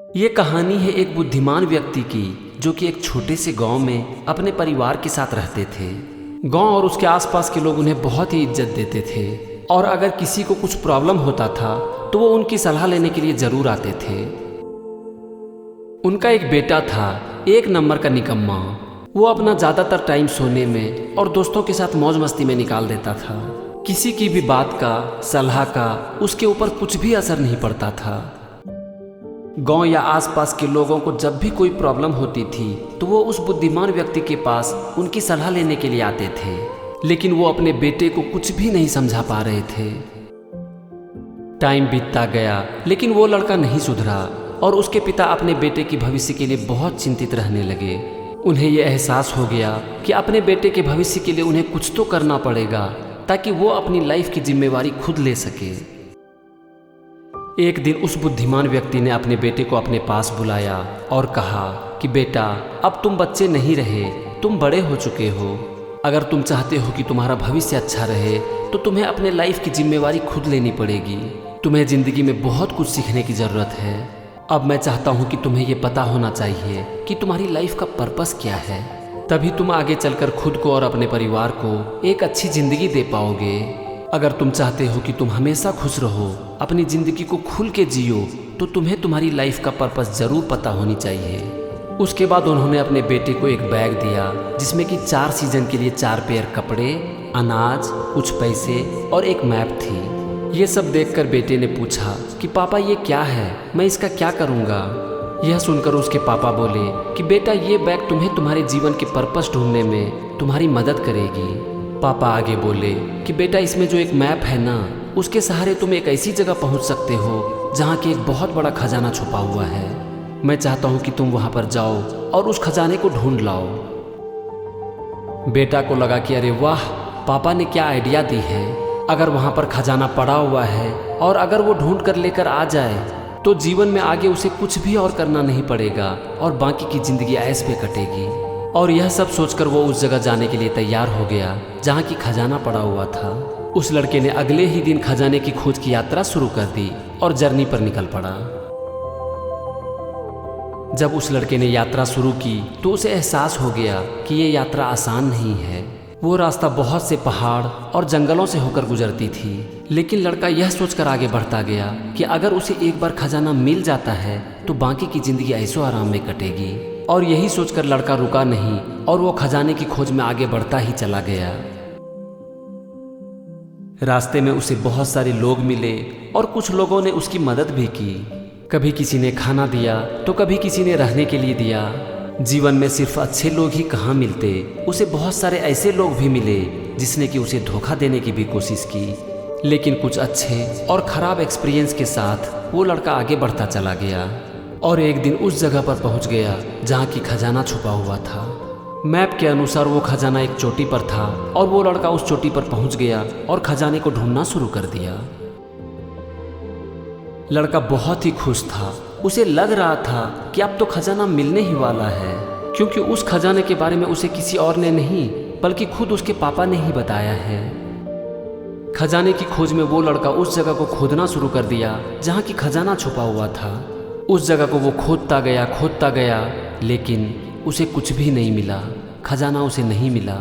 ये कहानी है एक बुद्धिमान व्यक्ति की जो कि एक छोटे से गांव में अपने परिवार के साथ रहते थे। गांव और उसके आसपास के लोग उन्हें बहुत ही इज्जत देते थे और अगर किसी को कुछ प्रॉब्लम होता था तो वो उनकी सलाह लेने के लिए जरूर आते थे। उनका एक बेटा था, एक नंबर का निकम्मा। वो अपना ज़्यादातर टाइम सोने में और दोस्तों के साथ मौज मस्ती में निकाल देता था। किसी की भी बात का, सलाह का उसके ऊपर कुछ भी असर नहीं पड़ता था। गांव या आसपास के लोगों को जब भी कोई प्रॉब्लम होती थी तो वो उस बुद्धिमान व्यक्ति के पास उनकी सलाह लेने के लिए आते थे, लेकिन वो अपने बेटे को कुछ भी नहीं समझा पा रहे थे। टाइम बीतता गया लेकिन वो लड़का नहीं सुधरा और उसके पिता अपने बेटे के भविष्य के लिए बहुत चिंतित रहने लगे। उन्हें यह एहसास हो गया कि अपने बेटे के भविष्य के लिए उन्हें कुछ तो करना पड़ेगा ताकि वो अपनी लाइफ की जिम्मेवारी खुद ले सके। एक दिन उस बुद्धिमान व्यक्ति ने अपने बेटे को अपने पास बुलाया और कहा कि बेटा, अब तुम बच्चे नहीं रहे, तुम बड़े हो चुके हो। अगर तुम चाहते हो कि तुम्हारा भविष्य अच्छा रहे तो तुम्हें अपने लाइफ की जिम्मेवारी खुद लेनी पड़ेगी। तुम्हें ज़िंदगी में बहुत कुछ सीखने की ज़रूरत है। अब मैं चाहता हूँ कि तुम्हें ये पता होना चाहिए कि तुम्हारी लाइफ का पर्पस क्या है, तभी तुम आगे चलकर खुद को और अपने परिवार को एक अच्छी ज़िंदगी दे पाओगे। अगर तुम चाहते हो कि तुम हमेशा खुश रहो, अपनी ज़िंदगी को खुल के जियो, तो तुम्हें तुम्हारी लाइफ का पर्पस ज़रूर पता होनी चाहिए। उसके बाद उन्होंने अपने बेटे को एक बैग दिया जिसमें कि 4 सीजन के लिए 4 पेयर कपड़े, अनाज, कुछ पैसे और एक मैप थी। ये सब देखकर बेटे ने पूछा कि पापा ये क्या है, मैं इसका क्या करूँगा। यह सुनकर उसके पापा बोले कि बेटा, ये बैग तुम्हें तुम्हारे जीवन के पर्पस ढूंढने में तुम्हारी मदद करेगी। पापा आगे बोले कि बेटा, इसमें जो एक मैप है ना, उसके सहारे तुम एक ऐसी जगह पहुंच सकते हो जहां की एक बहुत बड़ा खजाना छुपा हुआ है। मैं चाहता हूं कि तुम वहां पर जाओ और उस खजाने को ढूंढ लाओ। बेटा को लगा कि अरे वाह, पापा ने क्या आइडिया दी है। अगर वहां पर खजाना पड़ा हुआ है और अगर वो ढूंढ कर लेकर आ जाए तो जीवन में आगे उसे कुछ भी और करना नहीं पड़ेगा और बाकी की जिंदगी ऐश पे कटेगी। और यह सब सोचकर वो उस जगह जाने के लिए तैयार हो गया जहाँ की खजाना पड़ा हुआ था। उस लड़के ने अगले ही दिन खजाने की खोज की यात्रा शुरू कर दी और जर्नी पर निकल पड़ा। जब उस लड़के ने यात्रा शुरू की तो उसे एहसास हो गया कि ये यात्रा आसान नहीं है। वो रास्ता बहुत से पहाड़ और जंगलों से होकर गुजरती थी, लेकिन लड़का यह सोचकर आगे बढ़ता गया कि अगर उसे एक बार खजाना मिल जाता है तो बाकी की जिंदगी ऐशो आराम में कटेगी। और यही सोचकर लड़का रुका नहीं और वो खजाने की खोज में आगे बढ़ता ही चला गया। रास्ते में उसे बहुत सारे लोग मिले और कुछ लोगों ने उसकी मदद भी की। कभी किसी ने खाना दिया तो कभी किसी ने रहने के लिए दिया। जीवन में सिर्फ अच्छे लोग ही कहाँ मिलते, उसे बहुत सारे ऐसे लोग भी मिले जिसने कि उसे धोखा देने की भी कोशिश की। लेकिन कुछ अच्छे और ख़राब एक्सपीरियंस के साथ वो लड़का आगे बढ़ता चला गया और एक दिन उस जगह पर पहुंच गया जहां की खजाना छुपा हुआ था। मैप के अनुसार वो खजाना एक चोटी पर था और वो लड़का उस चोटी पर पहुंच गया और खजाने को ढूंढना शुरू कर दिया। लड़का बहुत ही खुश था। उसे लग रहा था कि अब तो खजाना मिलने ही वाला है, क्योंकि उस खजाने के बारे में उसे किसी और ने नहीं बल्कि खुद उसके पापा ने ही बताया है। खजाने की खोज में वो लड़का उस जगह को खोदना शुरू कर दिया जहां की खजाना छुपा हुआ था। उस जगह को वो खोदता गया, लेकिन उसे कुछ भी नहीं मिला। खजाना उसे नहीं मिला।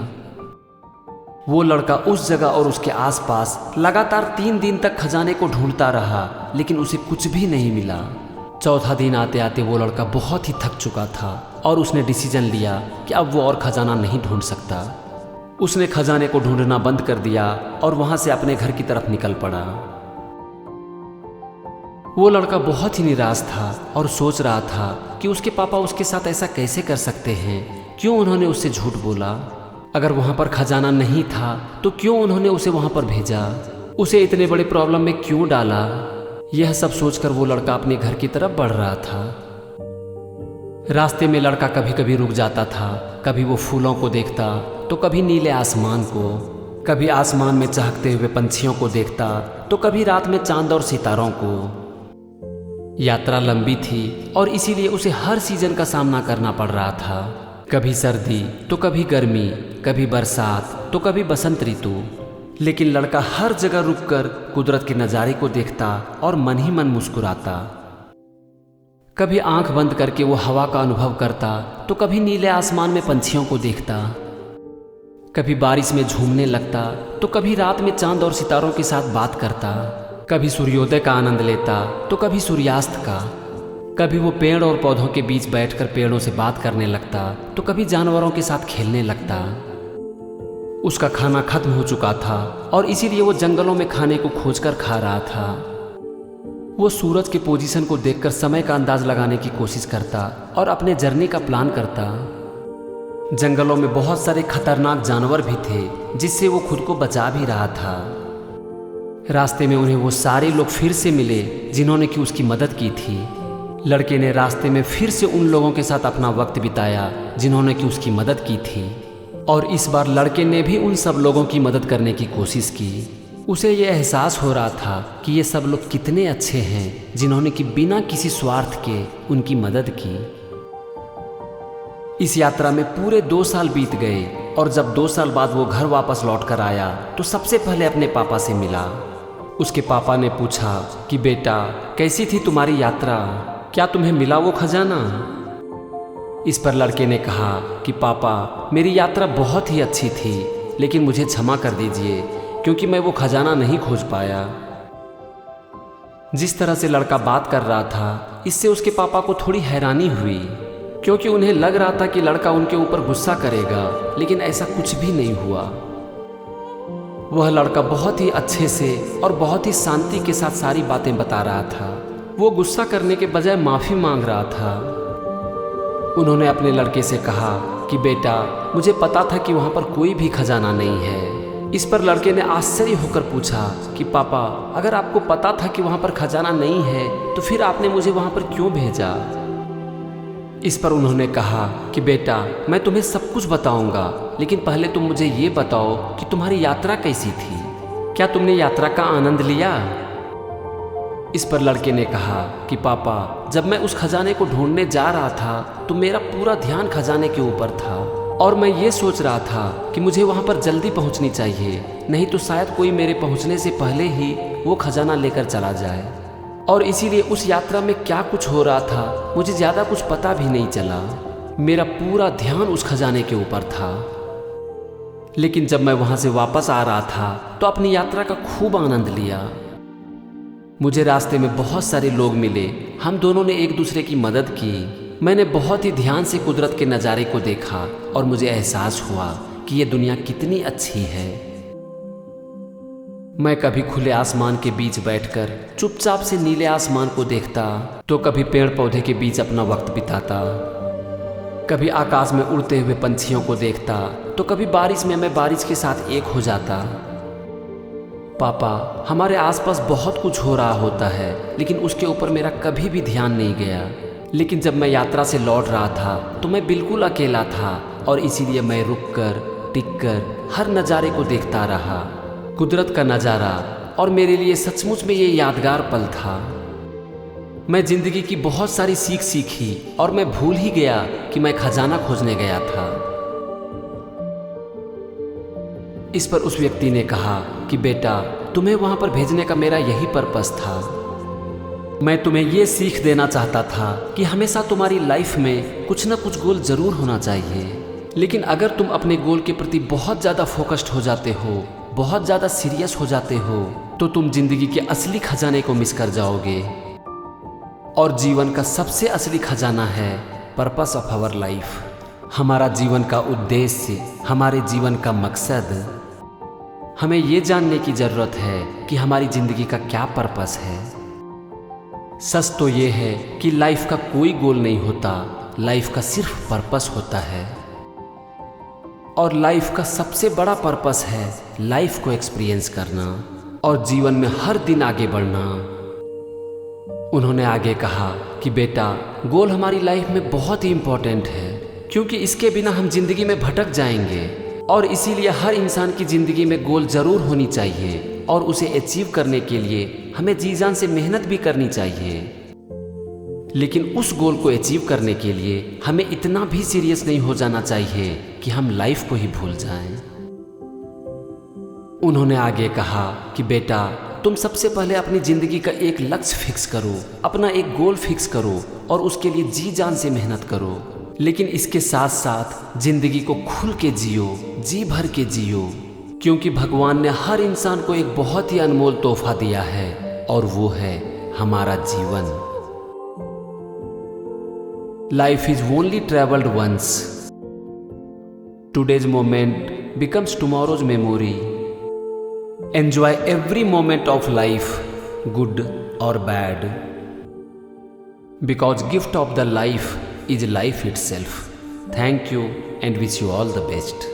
वो लड़का उस जगह और उसके आसपास लगातार 3 दिन तक खजाने को ढूंढता रहा, लेकिन उसे कुछ भी नहीं मिला। चौथा दिन आते आते वो लड़का बहुत ही थक चुका था और उसने डिसीजन लिया कि अब वो और खजाना नहीं ढूंढ सकता। उसने खजाने को ढूंढना बंद कर दिया और वहां से अपने घर की तरफ निकल पड़ा। वो लड़का बहुत ही निराश था और सोच रहा था कि उसके पापा उसके साथ ऐसा कैसे कर सकते हैं। क्यों उन्होंने उससे झूठ बोला? अगर वहां पर खजाना नहीं था तो क्यों उन्होंने उसे वहां पर भेजा? उसे इतने बड़े प्रॉब्लम में क्यों डाला? यह सब सोचकर वो लड़का अपने घर की तरफ बढ़ रहा था। रास्ते में लड़का कभी कभी रुक जाता था, कभी वो फूलों को देखता तो कभी नीले आसमान को, कभी आसमान में चहकते हुए पंछियों को देखता तो कभी रात में चांद और सितारों को। यात्रा लंबी थी और इसीलिए उसे हर सीजन का सामना करना पड़ रहा था। कभी सर्दी तो कभी गर्मी, कभी बरसात तो कभी बसंत ऋतु। लेकिन लड़का हर जगह रुककर कुदरत के नज़ारे को देखता और मन ही मन मुस्कुराता। कभी आंख बंद करके वो हवा का अनुभव करता तो कभी नीले आसमान में पंछियों को देखता, कभी बारिश में झूमने लगता तो कभी रात में चांद और सितारों के साथ बात करता, कभी सूर्योदय का आनंद लेता तो कभी सूर्यास्त का, कभी वो पेड़ और पौधों के बीच बैठकर पेड़ों से बात करने लगता तो कभी जानवरों के साथ खेलने लगता। उसका खाना खत्म हो चुका था और इसीलिए वो जंगलों में खाने को खोजकर खा रहा था। वो सूरज के पोजीशन को देखकर समय का अंदाज लगाने की कोशिश करता और अपने जर्नी का प्लान करता। जंगलों में बहुत सारे खतरनाक जानवर भी थे जिससे वो खुद को बचा भी रहा था। रास्ते में उन्हें वो सारे लोग फिर से मिले जिन्होंने कि उसकी मदद की थी। लड़के ने रास्ते में फिर से उन लोगों के साथ अपना वक्त बिताया जिन्होंने कि उसकी मदद की थी, और इस बार लड़के ने भी उन सब लोगों की मदद करने की कोशिश की। उसे ये एहसास हो रहा था कि ये सब लोग कितने अच्छे हैं जिन्होंने कि बिना किसी स्वार्थ के उनकी मदद की। इस यात्रा में पूरे 2 साल बीत गए और जब 2 साल बाद वो घर वापस लौट कर आया तो सबसे पहले अपने पापा से मिला। उसके पापा ने पूछा कि बेटा कैसी थी तुम्हारी यात्रा, क्या तुम्हें मिला वो खजाना? इस पर लड़के ने कहा कि पापा मेरी यात्रा बहुत ही अच्छी थी, लेकिन मुझे क्षमा कर दीजिए क्योंकि मैं वो खजाना नहीं खोज पाया। जिस तरह से लड़का बात कर रहा था इससे उसके पापा को थोड़ी हैरानी हुई, क्योंकि उन्हें लग रहा था कि लड़का उनके ऊपर गुस्सा करेगा, लेकिन ऐसा कुछ भी नहीं हुआ। वह लड़का बहुत ही अच्छे से और बहुत ही शांति के साथ सारी बातें बता रहा था। वो गुस्सा करने के बजाय माफ़ी मांग रहा था। उन्होंने अपने लड़के से कहा कि बेटा मुझे पता था कि वहाँ पर कोई भी खजाना नहीं है। इस पर लड़के ने आश्चर्य होकर पूछा कि पापा अगर आपको पता था कि वहाँ पर खजाना नहीं है तो फिर आपने मुझे वहाँ पर क्यों भेजा? इस पर उन्होंने कहा कि बेटा मैं तुम्हें सब कुछ बताऊंगा, लेकिन पहले तुम मुझे ये बताओ कि तुम्हारी यात्रा कैसी थी, क्या तुमने यात्रा का आनंद लिया? इस पर लड़के ने कहा कि पापा जब मैं उस खजाने को ढूंढने जा रहा था तो मेरा पूरा ध्यान खजाने के ऊपर था और मैं ये सोच रहा था कि मुझे वहाँ पर जल्दी पहुँचनी चाहिए, नहीं तो शायद कोई मेरे पहुँचने से पहले ही वो खजाना लेकर चला जाए। और इसीलिए उस यात्रा में क्या कुछ हो रहा था मुझे ज़्यादा कुछ पता भी नहीं चला। मेरा पूरा ध्यान उस खजाने के ऊपर था। लेकिन जब मैं वहाँ से वापस आ रहा था तो अपनी यात्रा का खूब आनंद लिया। मुझे रास्ते में बहुत सारे लोग मिले, हम दोनों ने एक दूसरे की मदद की। मैंने बहुत ही ध्यान से कुदरत के नज़ारे को देखा और मुझे एहसास हुआ कि ये दुनिया कितनी अच्छी है। मैं कभी खुले आसमान के बीच बैठकर चुपचाप से नीले आसमान को देखता तो कभी पेड़ पौधे के बीच अपना वक्त बिताता, कभी आकाश में उड़ते हुए पंछियों को देखता तो कभी बारिश में मैं बारिश के साथ एक हो जाता। पापा हमारे आसपास बहुत कुछ हो रहा होता है, लेकिन उसके ऊपर मेरा कभी भी ध्यान नहीं गया। लेकिन जब मैं यात्रा से लौट रहा था तो मैं बिल्कुल अकेला था और इसीलिए मैं रुककर टिककर हर नज़ारे को देखता रहा, कुदरत का नज़ारा, और मेरे लिए सचमुच में ये यादगार पल था। मैं जिंदगी की बहुत सारी सीख सीखी और मैं भूल ही गया कि मैं खजाना खोजने गया था। इस पर उस व्यक्ति ने कहा कि बेटा तुम्हें वहां पर भेजने का मेरा यही पर्पस था। मैं तुम्हें ये सीख देना चाहता था कि हमेशा तुम्हारी लाइफ में कुछ ना कुछ गोल जरूर होना चाहिए, लेकिन अगर तुम अपने गोल के प्रति बहुत ज़्यादा फोकस्ड हो जाते हो, बहुत ज़्यादा सीरियस हो जाते हो, तो तुम जिंदगी के असली खजाने को मिस कर जाओगे। और जीवन का सबसे असली खजाना है पर्पस ऑफ आवर लाइफ, हमारा जीवन का उद्देश्य, हमारे जीवन का मकसद। हमें ये जानने की ज़रूरत है कि हमारी ज़िंदगी का क्या पर्पस है। सच तो ये है कि लाइफ का कोई गोल नहीं होता, लाइफ का सिर्फ पर्पस होता है। और लाइफ का सबसे बड़ा पर्पस है लाइफ को एक्सपीरियंस करना और जीवन में हर दिन आगे बढ़ना। उन्होंने आगे कहा कि बेटा गोल हमारी लाइफ में बहुत ही इम्पोर्टेंट है, क्योंकि इसके बिना हम जिंदगी में भटक जाएंगे। और इसीलिए हर इंसान की ज़िंदगी में गोल ज़रूर होनी चाहिए और उसे अचीव करने के लिए हमें जी जान से मेहनत भी करनी चाहिए। लेकिन उस गोल को अचीव करने के लिए हमें इतना भी सीरियस नहीं हो जाना चाहिए कि हम लाइफ को ही भूल जाएं। उन्होंने आगे कहा कि बेटा तुम सबसे पहले अपनी ज़िंदगी का एक लक्ष्य फिक्स करो, अपना एक गोल फिक्स करो और उसके लिए जी जान से मेहनत करो। लेकिन इसके साथ साथ ज़िंदगी को खुल के जियो, जी भर के जियो, क्योंकि भगवान ने हर इंसान को एक बहुत ही अनमोल तोहफा दिया है और वो है हमारा जीवन। Life is only travelled once. Today's moment becomes tomorrow's memory. Enjoy every moment of life, good or bad, because gift of the life is life itself. Thank you and wish you all the best.